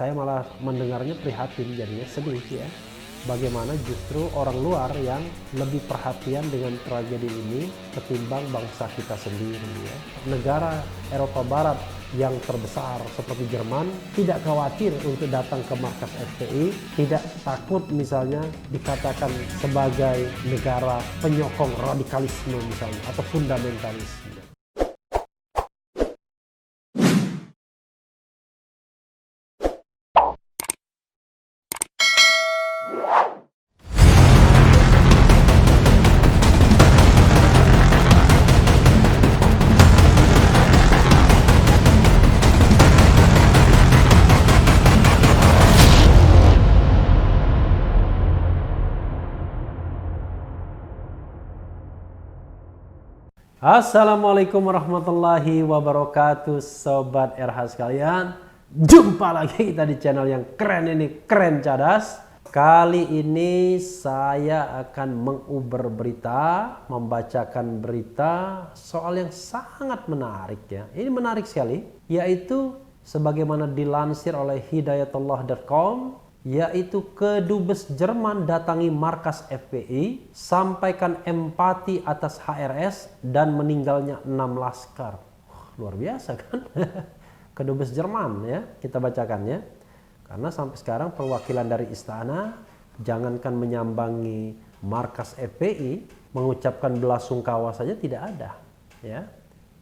saya malah mendengarnya prihatin, jadinya sedih ya. Bagaimana justru orang luar yang lebih perhatian dengan tragedi ini ketimbang bangsa kita sendiri ya. Negara Eropa Barat yang terbesar seperti Jerman tidak khawatir untuk datang ke markas FPI, tidak takut misalnya dikatakan sebagai negara penyokong radikalisme misalnya atau fundamentalisme. Assalamualaikum warahmatullahi wabarakatuh, Sobat RH sekalian. Jumpa lagi kita di channel yang keren ini, Keren Cadas. Kali ini saya akan menguber berita, membacakan berita soal yang sangat menarik ya. Ini menarik sekali, yaitu sebagaimana dilansir oleh hidayatullah.com, yaitu Kedubes Jerman datangi markas FPI, sampaikan empati atas HRS dan meninggalnya 6 laskar. Luar biasa kan? Kedubes Jerman ya, kita bacakan ya. Karena sampai sekarang perwakilan dari istana jangankan menyambangi markas FPI, mengucapkan belasungkawa saja tidak ada ya.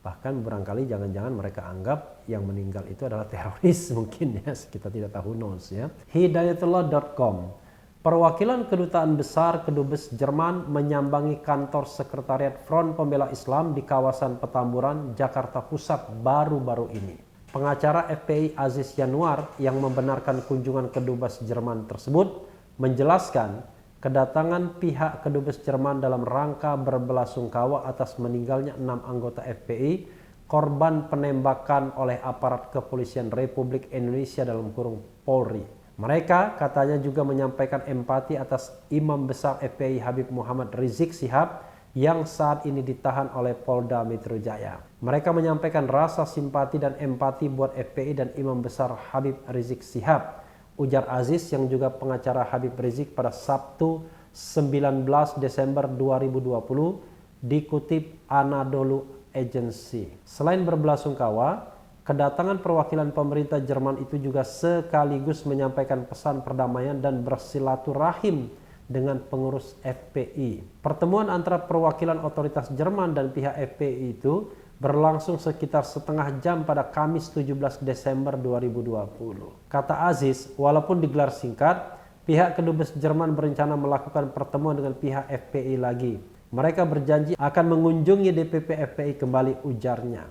Bahkan barangkali jangan-jangan mereka anggap yang meninggal itu adalah teroris mungkin ya, kita tidak tahu, knows ya. Hidayatullah.com, perwakilan kedutaan besar Kedubes Jerman menyambangi kantor sekretariat Front Pembela Islam di kawasan Petamburan, Jakarta Pusat baru-baru ini. Pengacara FPI Aziz Yanuar yang membenarkan kunjungan Kedubes Jerman tersebut menjelaskan kedatangan pihak Kedubes Jerman dalam rangka berbelasungkawa atas meninggalnya 6 anggota FPI, korban penembakan oleh aparat kepolisian Republik Indonesia dalam kurung Polri. Mereka katanya juga menyampaikan empati atas Imam Besar FPI Habib Muhammad Rizik Syihab yang saat ini ditahan oleh Polda Metro Jaya. Mereka menyampaikan rasa simpati dan empati buat FPI dan Imam Besar Habib Rizik Syihab, ujar Aziz yang juga pengacara Habib Rizik pada Sabtu 19 Desember 2020 dikutip Anadolu Agency. Selain berbelasungkawa, kedatangan perwakilan pemerintah Jerman itu juga sekaligus menyampaikan pesan perdamaian dan bersilaturahim dengan pengurus FPI. Pertemuan antara perwakilan otoritas Jerman dan pihak FPI itu berlangsung sekitar setengah jam pada Kamis 17 Desember 2020. Kata Aziz, walaupun digelar singkat, pihak Kedubes Jerman berencana melakukan pertemuan dengan pihak FPI lagi. Mereka berjanji akan mengunjungi DPP FPI kembali, ujarnya.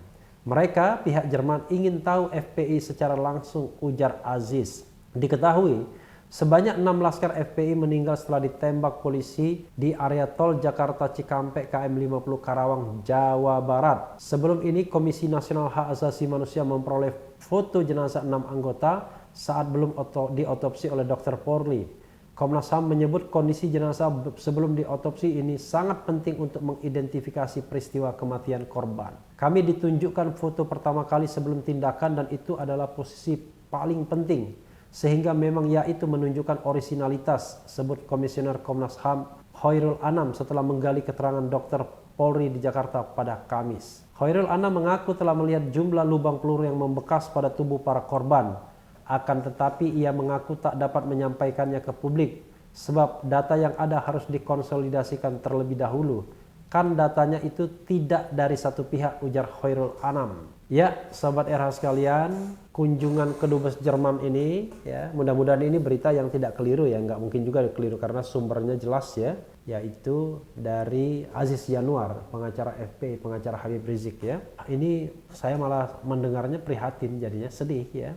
Mereka, pihak Jerman, ingin tahu FPI secara langsung, ujar Aziz. Diketahui, sebanyak 6 laskar FPI meninggal setelah ditembak polisi di area tol Jakarta Cikampek KM 50 Karawang, Jawa Barat. Sebelum ini Komisi Nasional Hak Asasi Manusia memperoleh foto jenazah 6 anggota saat belum diotopsi oleh Dr. Polri. Komnas HAM menyebut kondisi jenazah sebelum diotopsi ini sangat penting untuk mengidentifikasi peristiwa kematian korban. Kami ditunjukkan foto pertama kali sebelum tindakan dan itu adalah posisi paling penting, sehingga memang yaitu menunjukkan orisinalitas, sebut Komisioner Komnas HAM Khairul Anam setelah menggali keterangan dokter Polri di Jakarta pada Kamis. Khairul Anam mengaku telah melihat jumlah lubang peluru yang membekas pada tubuh para korban. Akan tetapi ia mengaku tak dapat menyampaikannya ke publik sebab data yang ada harus dikonsolidasikan terlebih dahulu. Kan datanya itu tidak dari satu pihak, ujar Khairul Anam. Ya, Sobat RH sekalian, kunjungan Kedubes Jerman ini ya, mudah-mudahan ini berita yang tidak keliru ya, nggak mungkin juga keliru karena sumbernya jelas ya, yaitu dari Aziz Yanuar, pengacara FPI, pengacara Habib Rizik ya. Ini saya malah mendengarnya prihatin, jadinya sedih ya.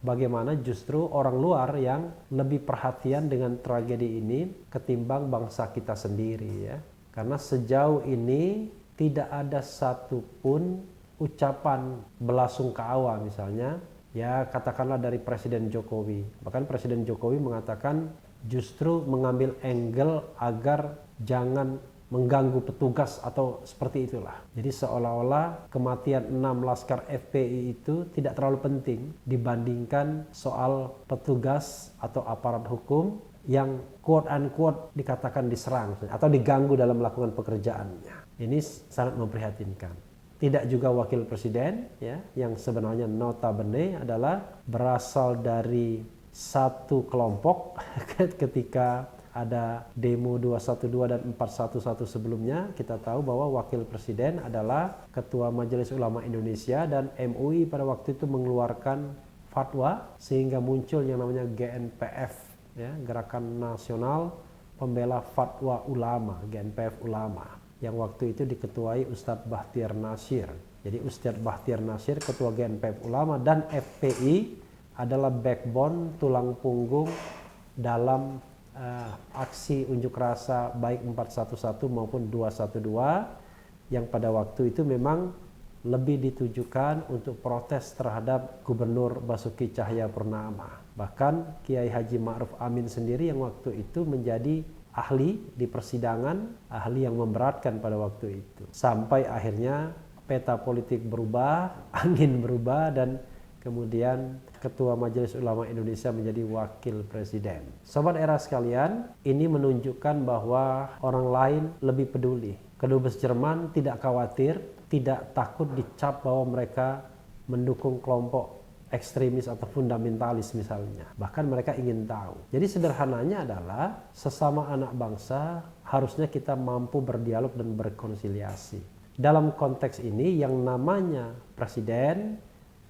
Bagaimana justru orang luar yang lebih perhatian dengan tragedi ini ketimbang bangsa kita sendiri ya. Karena sejauh ini tidak ada satupun ucapan belasungkawa misalnya ya, katakanlah dari Presiden Jokowi. Bahkan Presiden Jokowi mengatakan justru mengambil angle agar jangan mengganggu petugas atau seperti itulah. Jadi seolah-olah kematian 6 laskar FPI itu tidak terlalu penting dibandingkan soal petugas atau aparat hukum yang quote unquote dikatakan diserang atau diganggu dalam melakukan pekerjaannya. Ini sangat memprihatinkan. Tidak juga wakil presiden ya, yang sebenarnya notabene adalah berasal dari satu kelompok ketika ada demo 212 dan 411 sebelumnya. Kita tahu bahwa wakil presiden adalah Ketua Majelis Ulama Indonesia dan MUI pada waktu itu mengeluarkan fatwa sehingga muncul yang namanya GNPF ya, Gerakan Nasional Pembela Fatwa Ulama, GNPF Ulama, yang waktu itu diketuai Ustadz Bahtiar Nasir. Jadi Ustadz Bahtiar Nasir ketua GNPF Ulama dan FPI adalah backbone, tulang punggung dalam aksi unjuk rasa baik 411 maupun 212 yang pada waktu itu memang lebih ditujukan untuk protes terhadap Gubernur Basuki Cahayapurnama. Bahkan Kiai Haji Ma'ruf Amin sendiri yang waktu itu menjadi ahli di persidangan, ahli yang memberatkan pada waktu itu. Sampai akhirnya peta politik berubah, angin berubah, dan kemudian Ketua Majelis Ulama Indonesia menjadi wakil presiden. Sobat Era sekalian, ini menunjukkan bahwa orang lain lebih peduli. Kedubes Jerman tidak khawatir, tidak takut dicap bahwa mereka mendukung kelompok ekstremis atau fundamentalis misalnya. Bahkan mereka ingin tahu. Jadi sederhananya adalah sesama anak bangsa harusnya kita mampu berdialog dan berkonsiliasi. Dalam konteks ini yang namanya presiden,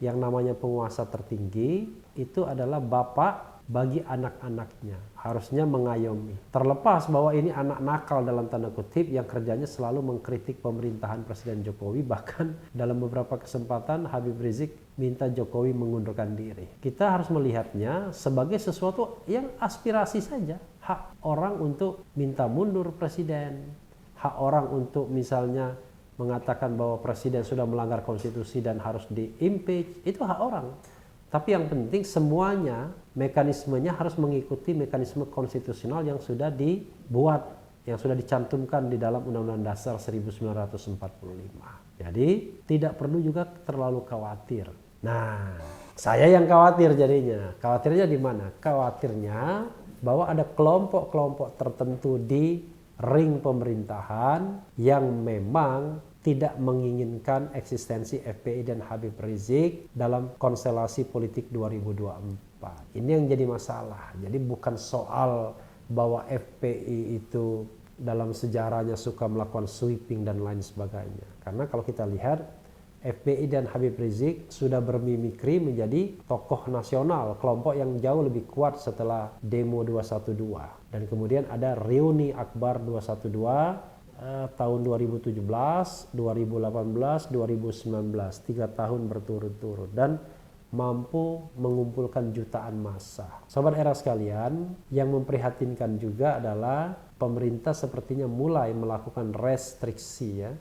yang namanya penguasa tertinggi itu adalah bapak bagi anak-anaknya, harusnya mengayomi. Terlepas bahwa ini anak nakal dalam tanda kutip yang kerjanya selalu mengkritik pemerintahan Presiden Jokowi, bahkan dalam beberapa kesempatan Habib Rizik minta Jokowi mengundurkan diri. Kita harus melihatnya sebagai sesuatu yang aspirasi saja, hak orang untuk minta mundur presiden, hak orang untuk misalnya mengatakan bahwa presiden sudah melanggar konstitusi dan harus di-impeach, itu hak orang. Tapi yang penting semuanya, mekanismenya harus mengikuti mekanisme konstitusional yang sudah dibuat, yang sudah dicantumkan di dalam Undang-Undang Dasar 1945. Jadi tidak perlu juga terlalu khawatir. Nah, saya yang khawatir jadinya. Khawatirnya di mana? Khawatirnya bahwa ada kelompok-kelompok tertentu di ring pemerintahan yang memang tidak menginginkan eksistensi FPI dan Habib Rizik dalam konstelasi politik 2024. Ini yang jadi masalah. Jadi bukan soal bahwa FPI itu dalam sejarahnya suka melakukan sweeping dan lain sebagainya. Karena kalau kita lihat FPI dan Habib Rizik sudah bermimikri menjadi tokoh nasional, kelompok yang jauh lebih kuat setelah demo 212. Dan kemudian ada reuni Akbar 212 tahun 2017, 2018, 2019, 3 tahun berturut-turut dan mampu mengumpulkan jutaan massa. Sobat Era sekalian, yang memprihatinkan juga adalah pemerintah sepertinya mulai melakukan restriksi ya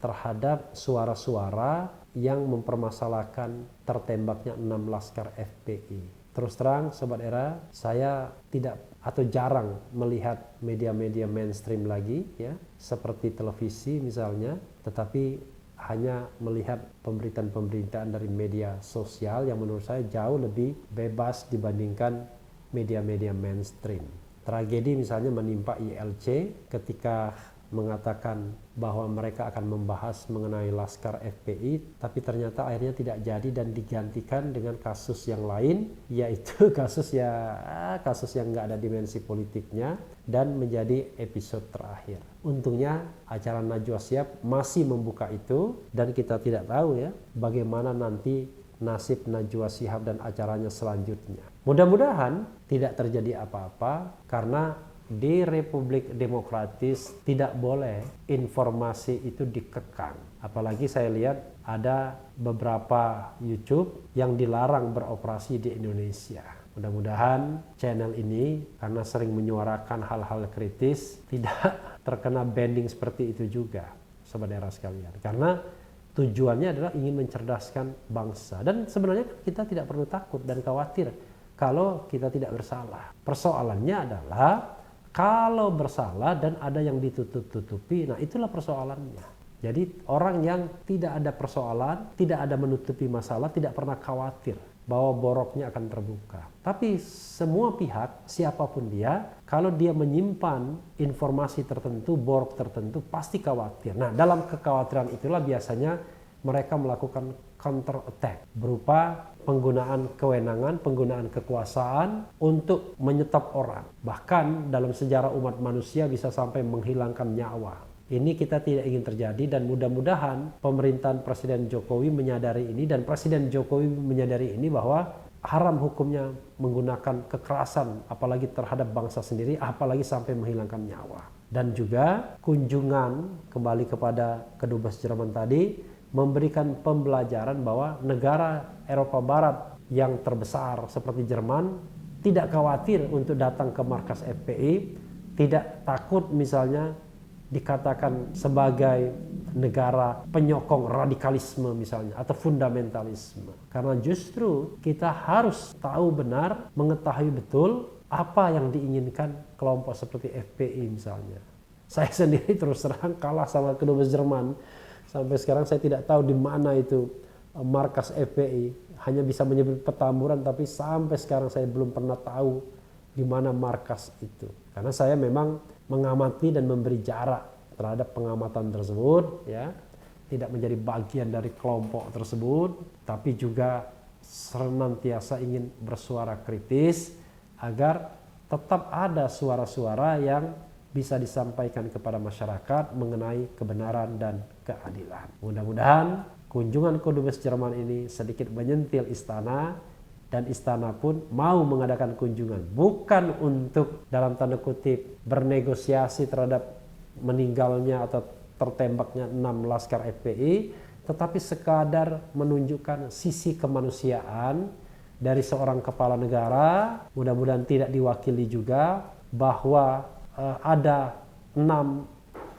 terhadap suara-suara yang mempermasalahkan tertembaknya 6 laskar FPI. Terus terang Sobat Era, saya tidak atau jarang melihat media-media mainstream lagi ya, seperti televisi misalnya, tetapi hanya melihat pemberitaan-pemberitaan dari media sosial yang menurut saya jauh lebih bebas dibandingkan media-media mainstream. Tragedi misalnya menimpa ILC ketika mengatakan bahwa mereka akan membahas mengenai laskar FPI, tapi ternyata akhirnya tidak jadi dan digantikan dengan kasus yang lain, yaitu kasus yang nggak ada dimensi politiknya dan menjadi episode terakhir. Untungnya acara Najwa Shihab masih membuka itu dan kita tidak tahu ya bagaimana nanti nasib Najwa Shihab dan acaranya selanjutnya. Mudah-mudahan tidak terjadi apa-apa karena di Republik Demokratis tidak boleh informasi itu dikekang. Apalagi saya lihat ada beberapa YouTube yang dilarang beroperasi di Indonesia. Mudah-mudahan channel ini karena sering menyuarakan hal-hal kritis tidak terkena banding seperti itu juga, Sobat Era sekalian. Karena tujuannya adalah ingin mencerdaskan bangsa. Dan sebenarnya kita tidak perlu takut dan khawatir kalau kita tidak bersalah. Persoalannya adalah Kalau bersalah dan ada yang ditutup-tutupi, nah itulah persoalannya. Jadi orang yang tidak ada persoalan, tidak ada menutupi masalah, tidak pernah khawatir bahwa boroknya akan terbuka. Tapi semua pihak, siapapun dia, kalau dia menyimpan informasi tertentu, borok tertentu, pasti khawatir. Nah, dalam kekhawatiran itulah biasanya mereka melakukan counter attack berupa penggunaan kewenangan, penggunaan kekuasaan untuk menyetop orang. Bahkan dalam sejarah umat manusia bisa sampai menghilangkan nyawa. Ini kita tidak ingin terjadi dan mudah-mudahan pemerintahan Presiden Jokowi menyadari ini dan Presiden Jokowi menyadari ini bahwa haram hukumnya menggunakan kekerasan apalagi terhadap bangsa sendiri, apalagi sampai menghilangkan nyawa. Dan juga kunjungan kembali kepada kedubes Jerman tadi memberikan pembelajaran bahwa negara Eropa Barat yang terbesar seperti Jerman tidak khawatir untuk datang ke markas FPI, tidak takut misalnya dikatakan sebagai negara penyokong radikalisme misalnya atau fundamentalisme. Karena justru kita harus tahu benar, mengetahui betul apa yang diinginkan kelompok seperti FPI misalnya. Saya sendiri terus terang kalah sama kedubes Jerman. Sampai sekarang saya tidak tahu di mana itu markas FPI. Hanya bisa menyebut Petamburan, tapi sampai sekarang saya belum pernah tahu di mana markas itu. Karena saya memang mengamati dan memberi jarak terhadap pengamatan tersebut, ya, tidak menjadi bagian dari kelompok tersebut, tapi juga senantiasa ingin bersuara kritis agar tetap ada suara-suara yang bisa disampaikan kepada masyarakat mengenai kebenaran dan keadilan. Mudah-mudahan kunjungan kedubes Jerman ini sedikit menyentil istana dan istana pun mau mengadakan kunjungan. Bukan untuk dalam tanda kutip bernegosiasi terhadap meninggalnya atau tertembaknya 6 laskar FPI, tetapi sekadar menunjukkan sisi kemanusiaan dari seorang kepala negara, mudah-mudahan tidak diwakili juga, bahwa ada 6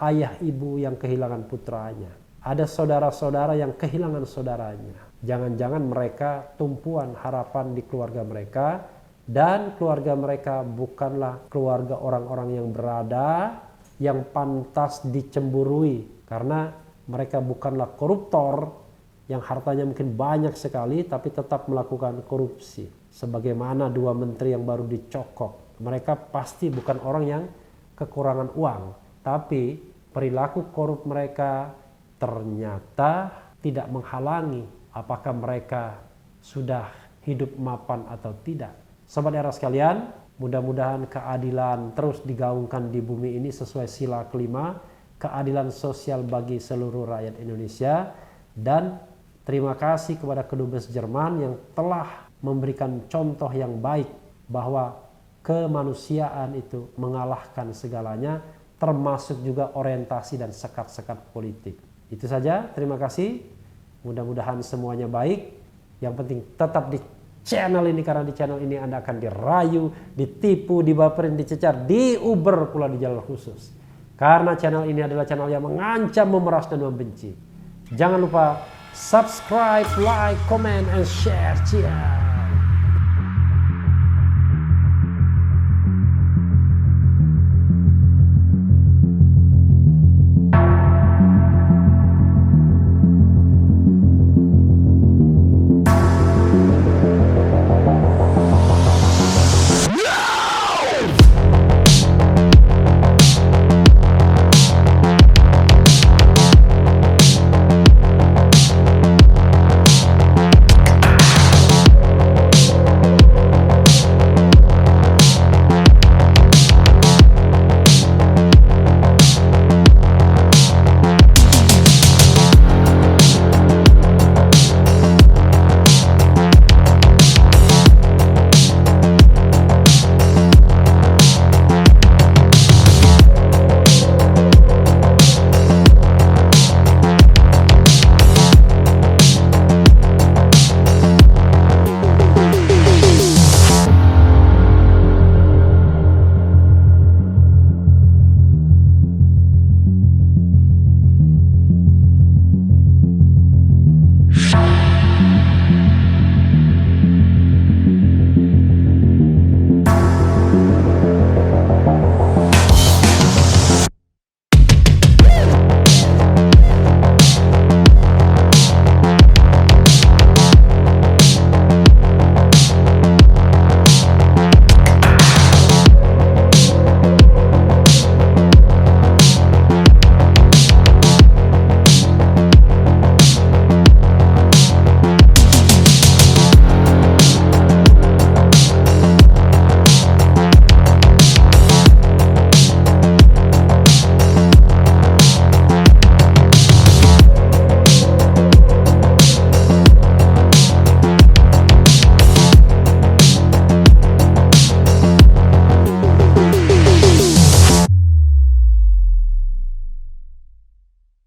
ayah ibu yang kehilangan putranya. Ada saudara-saudara yang kehilangan saudaranya. Jangan-jangan mereka tumpuan harapan di keluarga mereka, dan keluarga mereka bukanlah keluarga orang-orang yang berada, yang pantas dicemburui, karena mereka bukanlah koruptor yang hartanya mungkin banyak sekali tapi tetap melakukan korupsi. Sebagaimana 2 menteri yang baru dicokok, mereka pasti bukan orang yang kekurangan uang, tapi perilaku korup mereka ternyata tidak menghalangi apakah mereka sudah hidup mapan atau tidak. Sobat era sekalian, mudah-mudahan keadilan terus digaungkan di bumi ini sesuai sila kelima, keadilan sosial bagi seluruh rakyat Indonesia. Dan terima kasih kepada kedubes Jerman yang telah memberikan contoh yang baik bahwa kemanusiaan itu mengalahkan segalanya, termasuk juga orientasi dan sekat-sekat politik. Itu saja, terima kasih. Mudah-mudahan semuanya baik. Yang penting tetap di channel ini, karena di channel ini Anda akan dirayu, ditipu, dibaperin, dicecar, diuber pula di jalan khusus. Karena channel ini adalah channel yang mengancam, memeras, dan membenci. Jangan lupa subscribe, like, comment, and share. Cheers.